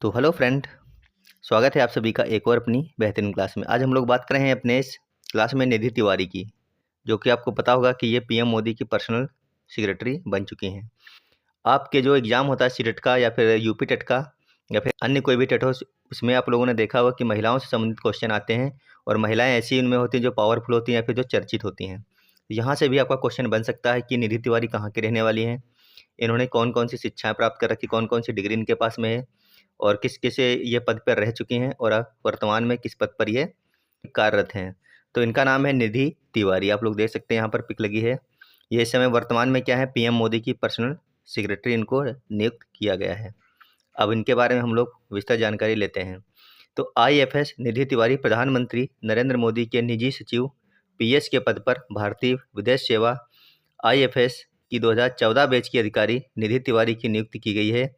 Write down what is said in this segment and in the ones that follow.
तो hello friend, स्वागत है आप सभी का एक और अपनी बेहतरीन क्लास में। आज हम लोग बात कर रहे हैं अपने इस क्लास में निधि तिवारी की, जो कि आपको पता होगा कि ये पीएम मोदी की पर्सनल सेक्रेटरी बन चुकी हैं। आपके जो एग्ज़ाम होता है सीटेट का या फिर यूपी टेट का या फिर अन्य कोई भी टेट हो, उसमें आप लोगों ने देखा होगा कि महिलाओं से संबंधित क्वेश्चन आते हैं और महिलाएँ ऐसी उनमें होती हैं जो पावरफुल होती हैं या फिर जो चर्चित होती हैं। यहाँ से भी आपका क्वेश्चन बन सकता है कि निधि तिवारी कहाँ की रहने वाली हैं, इन्होंने कौन-कौन सी शिक्षाएँ प्राप्त कर रखी, कौन-कौन सी डिग्री इनके पास में है और किस-किस ये पद पर रह चुकी हैं और वर्तमान में किस पद पर ये कार्यरत हैं। तो इनका नाम है निधि तिवारी, आप लोग देख सकते हैं यहाँ पर पिक लगी है। ये इस समय वर्तमान में क्या है, पीएम मोदी की पर्सनल सेक्रेटरी इनको नियुक्त किया गया है। अब इनके बारे में हम लोग विस्तार जानकारी लेते हैं। तो आईएफएस निधि तिवारी प्रधानमंत्री नरेंद्र मोदी के निजी सचिव पीएस के पद पर भारतीय विदेश सेवा आईएफएस की 2014 बैच की अधिकारी निधि तिवारी की नियुक्ति की गई है।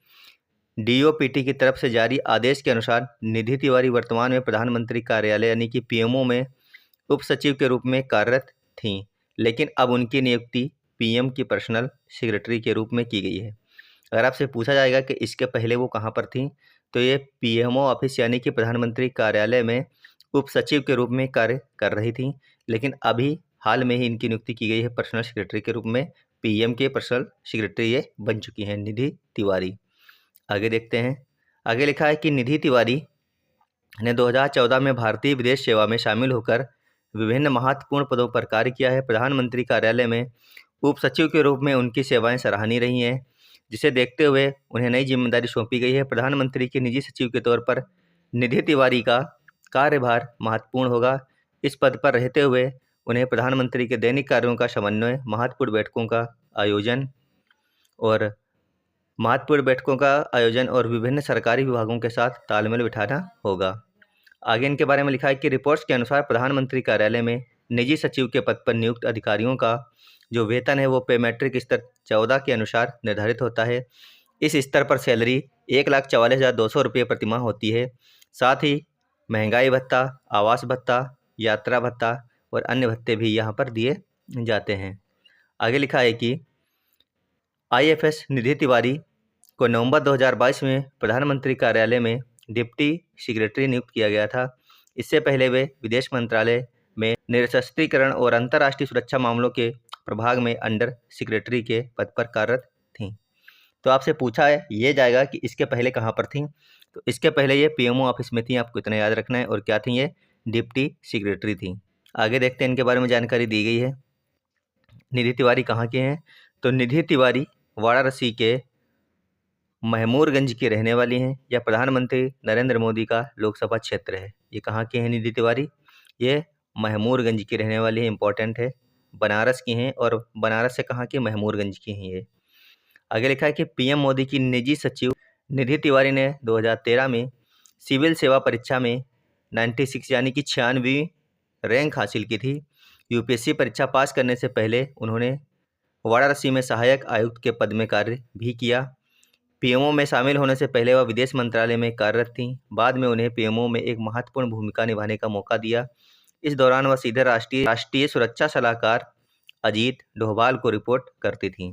डीओपीटी की तरफ से जारी आदेश के अनुसार निधि तिवारी वर्तमान में प्रधानमंत्री कार्यालय यानी कि पीएमओ में उप सचिव के रूप में कार्यरत थीं, लेकिन अब उनकी नियुक्ति पीएम की पर्सनल सेक्रेटरी के रूप में की गई है। अगर आपसे पूछा जाएगा कि इसके पहले वो कहाँ पर थीं, तो ये पीएमओ ऑफिस यानी कि प्रधानमंत्री कार्यालय में उप सचिव के रूप में कार्य कर रही थीं, लेकिन अभी हाल में ही इनकी नियुक्ति की गई है पर्सनल सेक्रेटरी के रूप में। पीएम के पर्सनल सेक्रेटरी ये बन चुकी हैं निधि तिवारी। आगे देखते हैं। आगे लिखा है कि निधि तिवारी ने 2014 में भारतीय विदेश सेवा में शामिल होकर विभिन्न महत्वपूर्ण पदों पर कार्य किया है। प्रधानमंत्री कार्यालय में उप सचिव के रूप में उनकी सेवाएं सराहनीय रही हैं, जिसे देखते हुए उन्हें नई जिम्मेदारी सौंपी गई है। प्रधानमंत्री के निजी सचिव के तौर पर निधि तिवारी का कार्यभार महत्वपूर्ण होगा। इस पद पर रहते हुए उन्हें प्रधानमंत्री के दैनिक कार्यों का समन्वय, महत्वपूर्ण बैठकों का आयोजन और विभिन्न सरकारी विभागों के साथ तालमेल बिठाना होगा। आगे इनके बारे में लिखा है कि रिपोर्ट्स के अनुसार प्रधानमंत्री कार्यालय में निजी सचिव के पद पर नियुक्त अधिकारियों का जो वेतन है वो पे मैट्रिक स्तर 14 के अनुसार निर्धारित होता है। इस स्तर पर सैलरी 1,44,200 रुपये प्रतिमाह होती है। साथ ही महंगाई भत्ता, आवास भत्ता, यात्रा भत्ता और अन्य भत्ते भी यहाँ पर दिए जाते हैं। आगे लिखा है कि आईएफएस निधि तिवारी को नवंबर 2022 में प्रधानमंत्री कार्यालय में डिप्टी सेक्रेटरी नियुक्त किया गया था। इससे पहले वे विदेश मंत्रालय में निरस्त्रीकरण और अंतर्राष्ट्रीय सुरक्षा मामलों के प्रभाग में अंडर सेक्रेटरी के पद पर कार्यरत थीं। तो आपसे पूछा है ये जाएगा कि इसके पहले कहाँ पर थीं, तो इसके पहले ये पीएमओ ऑफिस में थी, आपको इतना याद रखना है। और क्या थी, ये डिप्टी सेक्रेटरी थी। आगे देखते हैं इनके बारे में जानकारी दी गई है। निधि तिवारी कहाँ के हैं, तो निधि तिवारी वाराणसी के महमूरगंज की रहने वाली हैं। यह प्रधानमंत्री नरेंद्र मोदी का लोकसभा क्षेत्र है। ये कहाँ के हैं निधि तिवारी, ये महमूरगंज की रहने वाली है, इंपॉर्टेंट है। बनारस की हैं और बनारस से कहाँ की, महमूरगंज की हैं ये। आगे लिखा है कि पीएम मोदी की निजी सचिव निधि तिवारी ने 2013 में सिविल सेवा परीक्षा में 96 यानी कि 96वीं रैंक हासिल की थी। यूपीएससी परीक्षा पास करने से पहले उन्होंने वाराणसी में सहायक आयुक्त के पद में कार्य भी किया। पीएमओ में शामिल होने से पहले वह विदेश मंत्रालय में कार्यरत थीं। बाद में उन्हें पीएमओ में एक महत्वपूर्ण भूमिका निभाने का मौका दिया। इस दौरान वह सीधे राष्ट्रीय सुरक्षा सलाहकार अजीत डोभाल को रिपोर्ट करती थीं।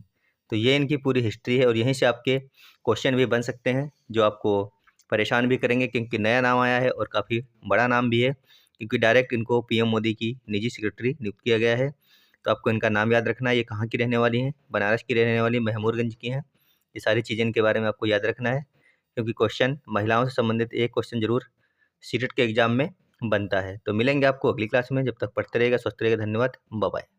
तो ये इनकी पूरी हिस्ट्री है और यहीं से आपके क्वेश्चन भी बन सकते हैं जो आपको परेशान भी करेंगे, क्योंकि नया नाम आया है और काफ़ी बड़ा नाम भी है, क्योंकि डायरेक्ट इनको पीएम मोदी की निजी सेक्रेटरी नियुक्त किया गया है। तो आपको इनका नाम याद रखना है। ये कहाँ की रहने वाली हैं, बनारस की रहने वाली महमूरगंज की हैं। ये सारी चीज़ें इनके बारे में आपको याद रखना है, क्योंकि क्वेश्चन महिलाओं से संबंधित एक क्वेश्चन जरूर सीटेट के एग्जाम में बनता है। तो मिलेंगे आपको अगली क्लास में, जब तक पढ़ते रहेगा, स्वस्थ रहेगा। धन्यवाद, बाय बाय।